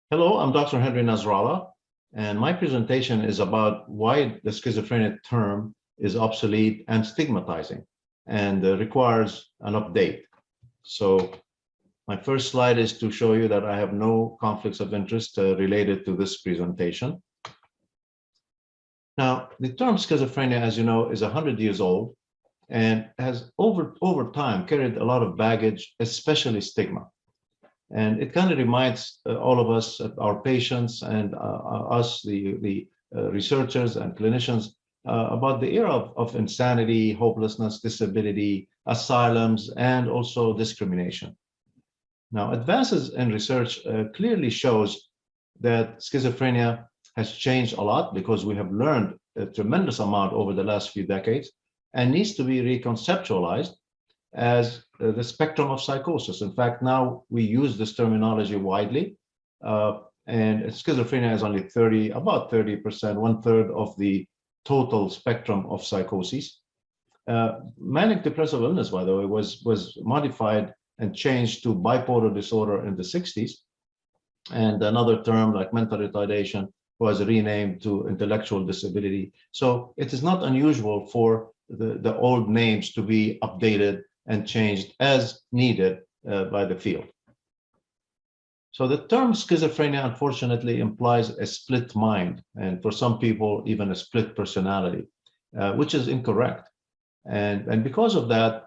Hello, I'm Dr. Henry Nasrallah, and my presentation is about why the schizophrenia term is obsolete and stigmatizing and requires an update. So my first slide is to show you that I have no conflicts of interest related to this presentation. Now, the term schizophrenia, as you know, is 100 years old and has over time carried a lot of baggage, especially stigma. And it kind of reminds all of us, our patients and us, the researchers and clinicians, about the era of insanity, hopelessness, disability, asylums, and also discrimination. Now, advances in research clearly shows that schizophrenia has changed a lot because we have learned a tremendous amount over the last few decades and needs to be reconceptualized as the spectrum of psychosis. In fact, now we use this terminology widely, and schizophrenia is only about 30%, 1/3 of the total spectrum of psychoses. Manic depressive illness, by the way, was modified and changed to bipolar disorder in the 60s, and another term like mental retardation was renamed to intellectual disability. So it is not unusual for the old names to be updated and changed as needed by the field. So the term schizophrenia, unfortunately, implies a split mind, and for some people, even a split personality, which is incorrect. And because of that,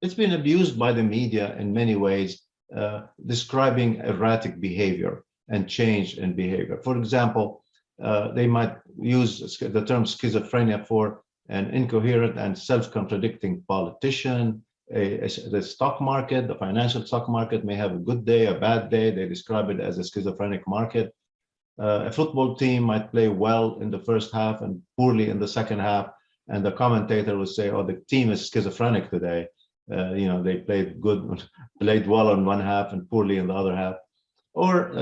it's been abused by the media in many ways, describing erratic behavior and change in behavior. For example, they might use the term schizophrenia for an incoherent and self-contradicting politician. The stock market, the financial stock market may have a good day, a bad day. They describe it as a schizophrenic market. A football team might play well in the first half and poorly in the second half. And the commentator would say, oh, the team is schizophrenic today. They played well on one half and poorly in the other half. Or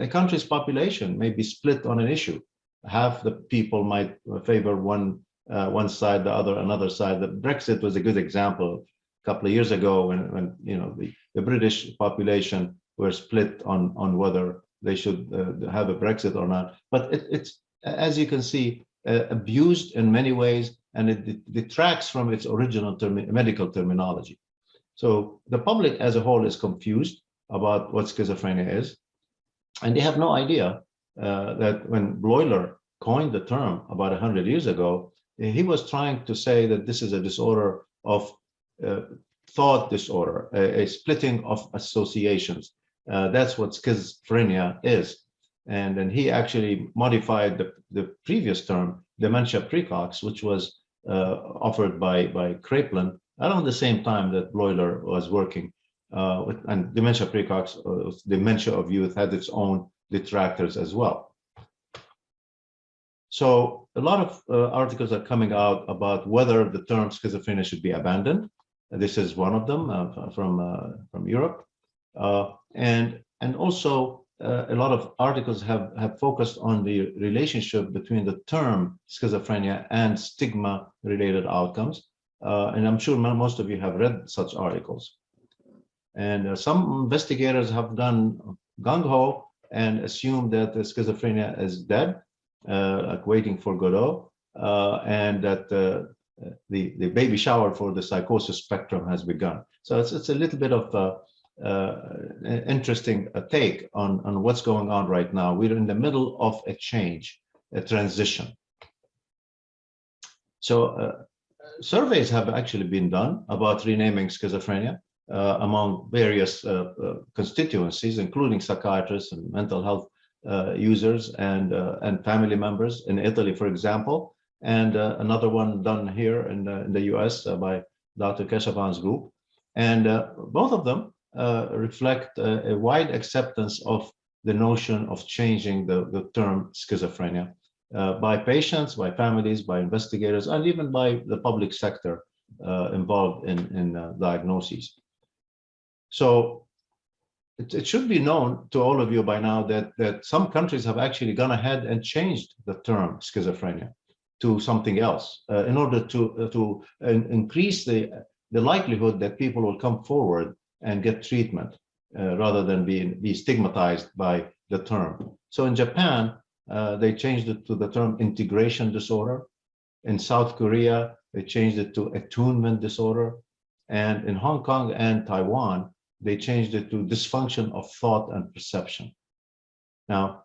a country's population may be split on an issue. Half the people might favor one side, the other another side. The Brexit was a good example. A couple of years ago, when the British population were split on whether they should have a Brexit or not. But it's, as you can see, abused in many ways, and it detracts from its original medical terminology. So the public as a whole is confused about what schizophrenia is, and they have no idea that when Bloiler coined the term about 100 years ago, he was trying to say that this is a disorder of thought disorder, a splitting of associations. That's what schizophrenia is. And then he actually modified the previous term, dementia precox, which was offered by Kraepelin around the same time that Bloiler was working. And dementia precox, dementia of youth, had its own detractors as well. So a lot of articles are coming out about whether the term schizophrenia should be abandoned. This is one of them from Europe. And also a lot of articles have focused on the relationship between the term schizophrenia and stigma-related outcomes. And I'm sure most of you have read such articles. And some investigators have gone gung-ho and assumed that the schizophrenia is dead, like Waiting for Godot, and that the baby shower for the psychosis spectrum has begun. So it's a little bit of an interesting take on what's going on right now. We're in the middle of a change, a transition. So surveys have actually been done about renaming schizophrenia among various constituencies, including psychiatrists and mental health users and family members in Italy, for example, and another one done here in the US by Dr. Keshavan's group. And both of them reflect a wide acceptance of the notion of changing the term schizophrenia by patients, by families, by investigators, and even by the public sector involved in diagnoses. So it should be known to all of you by now that some countries have actually gone ahead and changed the term schizophrenia to something else in order to increase the likelihood that people will come forward and get treatment rather than be stigmatized by the term. So in Japan, they changed it to the term integration disorder. In South Korea, they changed it to attunement disorder. And in Hong Kong and Taiwan, they changed it to dysfunction of thought and perception. Now,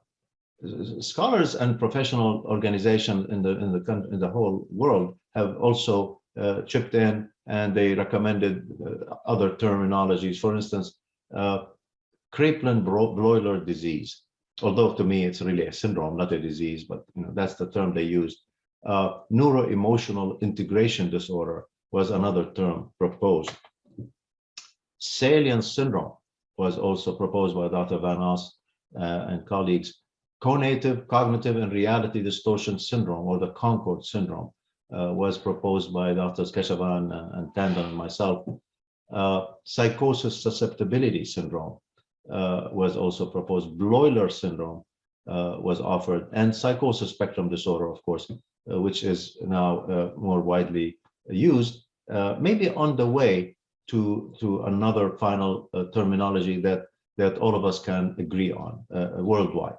scholars and professional organizations in the whole world have also chipped in, and they recommended other terminologies. For instance, Kraepelin-Bleuler disease, although to me it's really a syndrome, not a disease, but that's the term they used. Neuro-emotional integration disorder was another term proposed. Salience syndrome was also proposed by Dr. Van Os and colleagues. Conative, cognitive, and reality distortion syndrome, or the Concord syndrome, was proposed by Drs. Keshavan and Tandon and myself. Psychosis susceptibility syndrome was also proposed. Bleuler syndrome was offered, and psychosis spectrum disorder, of course, which is now more widely used, maybe on the way to another final terminology that all of us can agree on worldwide.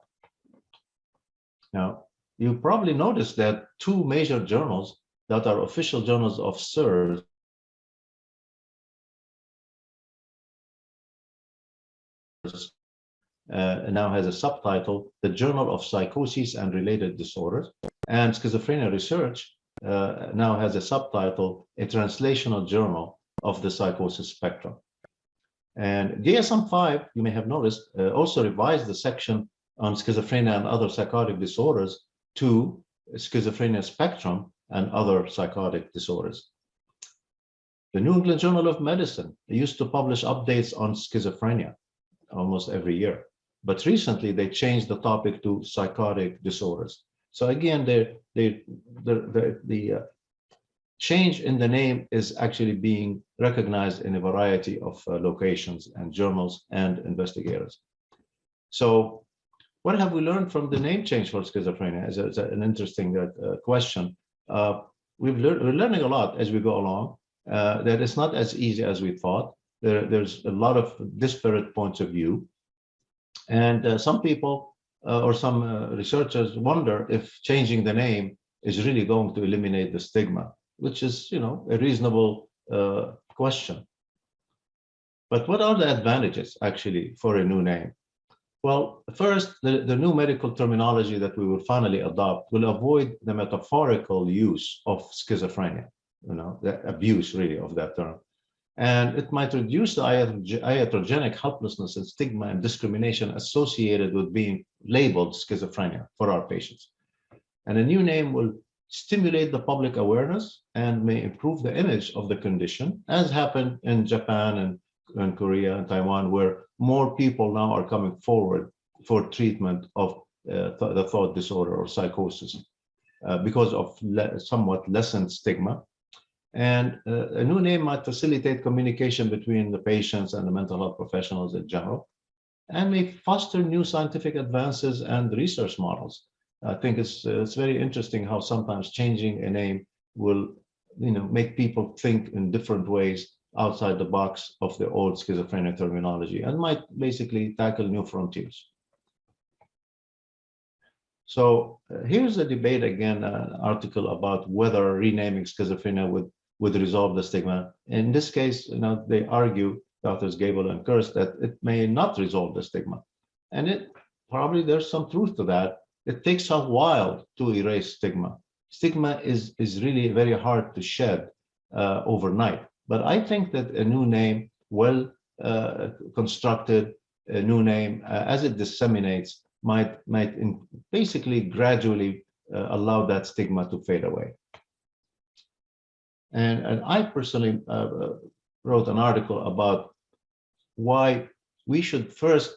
Now, you probably noticed that two major journals that are official journals of CURESZ now has a subtitle, The Journal of Psychoses and Related Disorders, and Schizophrenia Research now has a subtitle, A Translational Journal of the Psychosis Spectrum. And DSM-5, you may have noticed, also revised the section on schizophrenia and other psychotic disorders to schizophrenia spectrum and other psychotic disorders. The New England Journal of Medicine used to publish updates on schizophrenia almost every year, but recently they changed the topic to psychotic disorders. So again, the change in the name is actually being recognized in a variety of locations and journals and investigators. So what have we learned from the name change for schizophrenia? Is an interesting question. We're learning a lot as we go along, that it's not as easy as we thought. There's a lot of disparate points of view. And some people or some researchers wonder if changing the name is really going to eliminate the stigma, which is, a reasonable question. But what are the advantages actually for a new name? Well, first, the new medical terminology that we will finally adopt will avoid the metaphorical use of schizophrenia, the abuse really of that term. And it might reduce the iatrogenic helplessness and stigma and discrimination associated with being labeled schizophrenia for our patients. And a new name will stimulate the public awareness and may improve the image of the condition, as happened in Japan and Korea and Taiwan, where more people now are coming forward for treatment of the thought disorder or psychosis because of somewhat lessened stigma. And a new name might facilitate communication between the patients and the mental health professionals in general, and may foster new scientific advances and research models. I think it's very interesting how sometimes changing a name will, make people think in different ways outside the box of the old schizophrenia terminology, and might basically tackle new frontiers. So here's a debate again, an article about whether renaming schizophrenia would resolve the stigma. In this case, they argue, Drs. Gable and CURESZ, that it may not resolve the stigma. And probably there's some truth to that. It takes a while to erase stigma. Stigma is really very hard to shed overnight. But I think that a new name, well constructed, a new name, as it disseminates, might basically gradually allow that stigma to fade away. And I personally wrote an article about why we should first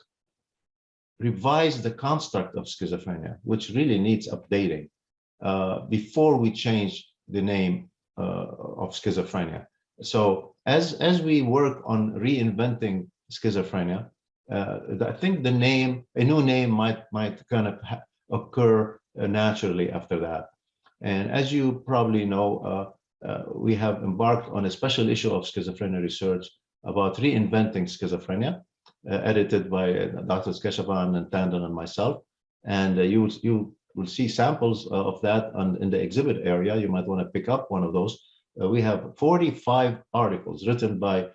revise the construct of schizophrenia, which really needs updating before we change the name of schizophrenia. So as we work on reinventing schizophrenia, I think a new name might kind of occur naturally after that. And as you probably know, we have embarked on a special issue of schizophrenia research about reinventing schizophrenia. edited by Dr. Keshavan and Tandon and myself. And you will see samples of that in the exhibit area. You might want to pick up one of those. We have 45 articles written by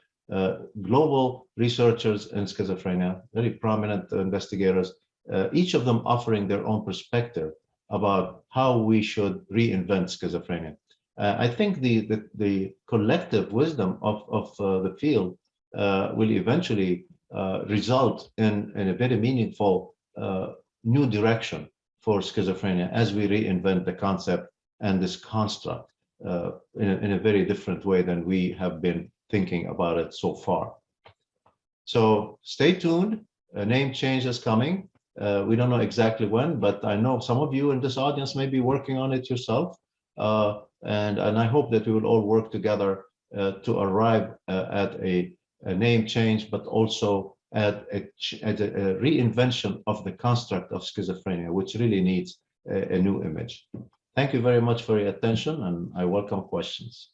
global researchers in schizophrenia, very prominent investigators, each of them offering their own perspective about how we should reinvent schizophrenia. I think the collective wisdom of the field will eventually result in a very meaningful new direction for schizophrenia as we reinvent the concept and this construct in a very different way than we have been thinking about it so far. So stay tuned. A name change is coming. We don't know exactly when, but I know some of you in this audience may be working on it yourself. And I hope that we will all work together to arrive at a name change, but also at a reinvention of the construct of schizophrenia, which really needs a new image. Thank you very much for your attention, and I welcome questions.